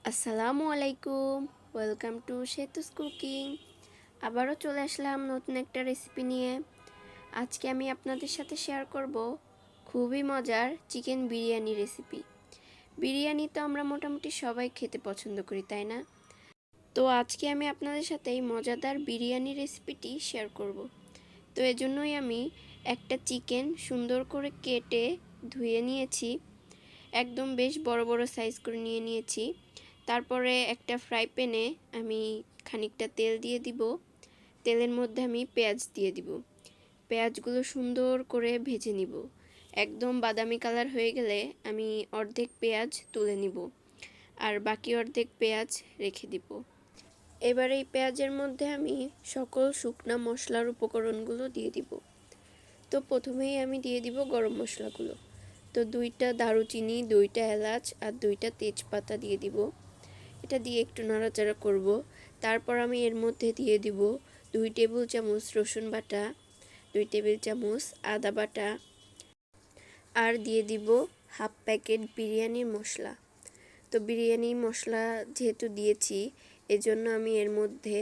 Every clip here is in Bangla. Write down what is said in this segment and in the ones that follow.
আসসালামু আলাইকুম, ওয়েলকাম টু সেতুস কুকিং। আবারও চলে আসলাম নতুন একটা রেসিপি নিয়ে। আজকে আমি আপনাদের সাথে শেয়ার করব খুবই মজার চিকেন বিরিয়ানি রেসিপি। বিরিয়ানি তো আমরা মোটামুটি সবাই খেতে পছন্দ করি, তাই না? তো আজকে আমি আপনাদের সাথে এই মজাদার বিরিয়ানি রেসিপিটি শেয়ার করব। তো এজন্যই আমি একটা চিকেন সুন্দর করে কেটে ধুয়ে নিয়েছি, একদম বেশ বড় বড় সাইজ করে নিয়েছি। তারপরে একটা ফ্রাই প্যানে আমি খানিকটা তেল দিয়ে দিব। তেলের মধ্যে আমি পেঁয়াজ দিয়ে দিব। পেঁয়াজগুলো সুন্দর করে ভেজে নিব। একদম বাদামি কালার হয়ে গেলে আমি অর্ধেক পেঁয়াজ তুলে নিব, আর বাকি অর্ধেক পেঁয়াজ রেখে দিব। এবার এই পেঁয়াজের মধ্যে আমি সকল শুকনা মশলার উপকরণগুলো দিয়ে দিব। তো প্রথমেই আমি দিয়ে দিব গরম মশলাগুলো। তো 2টা দারুচিনি, 2টা এলাচ আর 2টা তেজপাতা দিয়ে দিব। এটা দিয়ে একটু নাড়াচাড়া করব। তারপর আমি এর মধ্যে দিয়ে দিব 2 টেবিল চামচ রসুন বাটা, 2 টেবিল চামচ আদা বাটা, আর দিয়ে দিব হাফ প্যাকেট বিরিয়ানির মশলা। তো বিরিয়ানি মশলা যেহেতু দিয়েছি, এজন্য আমি এর মধ্যে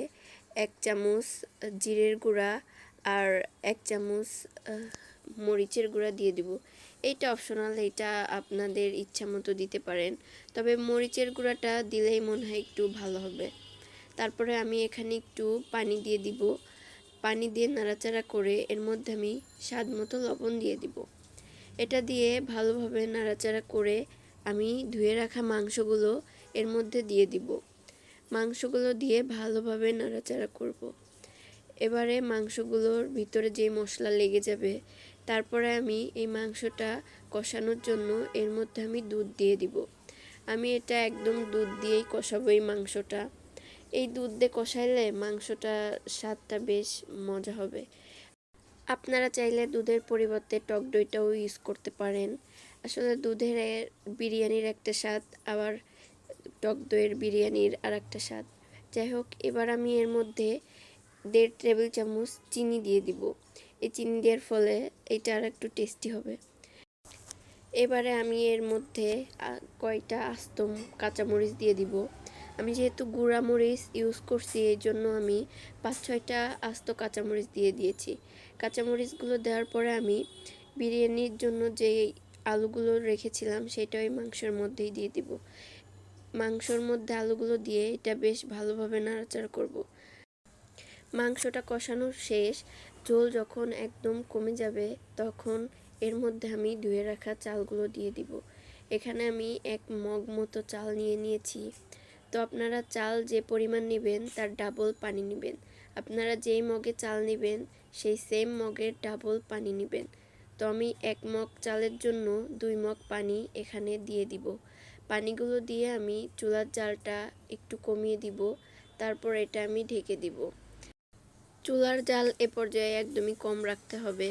1 চামচ জিরের গুঁড়া আর 1 চামচ মরিচের গুঁড়া দিয়ে দিব। এইটা অপশনাল, এটা আপনাদের ইচ্ছা মতো দিতে পারেন, তবে মরিচের গুঁড়াটা দিলেই মনে হয় একটু ভালো হবে। তারপরে আমি এখানে একটু পানি দিয়ে দিব। পানি দিয়ে নাড়াচাড়া করে এর মধ্যে আমি স্বাদ মতো লবণ দিয়ে দিব। এটা দিয়ে ভালোভাবে নাড়াচাড়া করে আমি ধুয়ে রাখা মাংসগুলো এর মধ্যে দিয়ে দিব। মাংসগুলো দিয়ে ভালোভাবে নাড়াচাড়া করব। এবারে মাংসগুলোর ভিতরে যে মশলা লেগে যাবে, তারপরে আমি এই মাংসটা কষানোর জন্য এর মধ্যে আমি দুধ দিয়ে দিব। আমি এটা একদম দুধ দিয়েই কষাবো এই মাংসটা। এই দুধ দিয়ে কষাইলে মাংসটা স্বাদটা বেশ মজা হবে। আপনারা চাইলে দুধের পরিবর্তে টক দইটাও ইউজ করতে পারেন। আসলে দুধের বিরিয়ানির একটা স্বাদ, আবার টক দইয়ের বিরিয়ানির আর একটা স্বাদ। যাই হোক, এবার আমি এর মধ্যে 1.5 টেবিল চামচ চিনি দিয়ে দিব। এই চিনি দেওয়ার ফলে এটা আর একটু টেস্টি হবে। এবারে আমি এর মধ্যে কয়টা আস্ত কাঁচামরিচ দিয়ে দিব। আমি যেহেতু গুঁড়া মরিচ ইউজ করছি, এই জন্য আমি 5-6টা আস্ত কাঁচামরিচ দিয়ে দিয়েছি। কাঁচামরিচগুলো দেওয়ার পরে আমি বিরিয়ানির জন্য যে আলুগুলো রেখেছিলাম সেটা ওই মাংসের মধ্যেই দিয়ে দিব। মাংসর মধ্যে আলুগুলো দিয়ে এটা বেশ ভালোভাবে নাড়াচাড়া করব। মাংসটা কষানো শেষ, ঝোল যখন একদম কমে যাবে তখন এর মধ্যে আমি ধুয়ে রাখা চালগুলো দিয়ে দিব। এখানে আমি 1 মগ মতো চাল নিয়েছি। তো আপনারা চাল যে পরিমাণ নেবেন তার ডাবল পানি নেবেন। আপনারা যেই মগে চাল নেবেন সেই সেম মগের ডাবল পানি নেবেন। তো আমি 1 মগ চালের জন্য 2 মগ পানি এখানে দিয়ে দিব। পানিগুলো দিয়ে আমি চুলার জালটা একটু কমিয়ে দিব। তারপর এটা আমি ঢেকে দিব। চুলার জাল এ পর্যায়ে একদমই কম রাখতে হবে।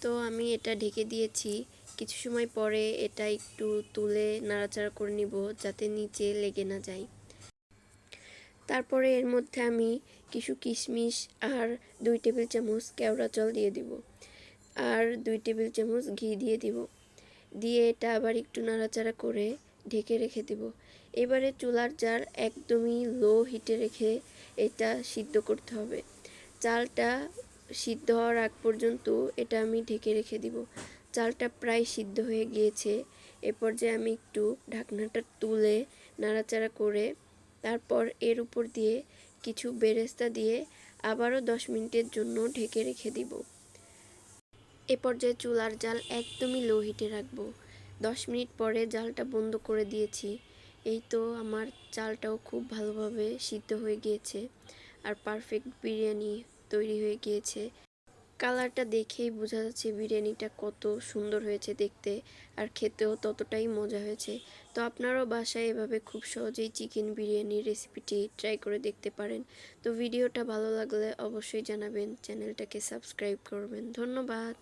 তো আমি এটা ঢেকে দিয়েছি। কিছু সময় পরে এটা একটু তুলে নাড়াচাড়া করে নিব যাতে নিচে লেগে না যায়। তারপরে এর মধ্যে আমি কিছু কিশমিশ আর 2 টেবিল চামচ কেওড়া জল দিয়ে দিব, আর 2 টেবিল চামচ ঘি দিয়ে দিব। দিয়ে এটা আবার একটু নাড়াচাড়া করে ঢেকে রেখে দিব। এবারে চুলার জাল একদমই লো হিটে রেখে এটা সিদ্ধ করতে হবে। চালটা সিদ্ধ হওয়ার আগ পর্যন্ত এটা আমি ঢেকে রেখে দিব। চালটা প্রায় সিদ্ধ হয়ে গিয়েছে। এ পর্যায়ে আমি একটু ঢাকনাটা তুলে নাড়াচাড়া করে তারপর এর উপর দিয়ে কিছু বেরেস্তা দিয়ে আবারও 10 মিনিটের জন্য ঢেকে রেখে দিব। এ পর্যায়ে চুলার জাল একদমই লো হিটে রাখবো। 10 মিনিট পরে জালটা বন্ধ করে দিয়েছি। এই তো আমার চালটাও খুব ভালোভাবে সিদ্ধ হয়ে গিয়েছে আর পারফেক্ট বিরিয়ানি তৈরি হয়ে গিয়েছে। কালারটা দেখেই বোঝা যাচ্ছে বিরিয়ানিটা কত সুন্দর হয়েছে দেখতে, আর খেতেও ততটাই মজা হয়েছে। তো আপনারাও বাসায় এভাবে খুব সহজেই চিকেন বিরিয়ানির রেসিপিটি ট্রাই করে দেখতে পারেন। তো ভিডিওটা ভালো লাগলে অবশ্যই জানাবেন, চ্যানেলটাকে সাবস্ক্রাইব করবেন। ধন্যবাদ।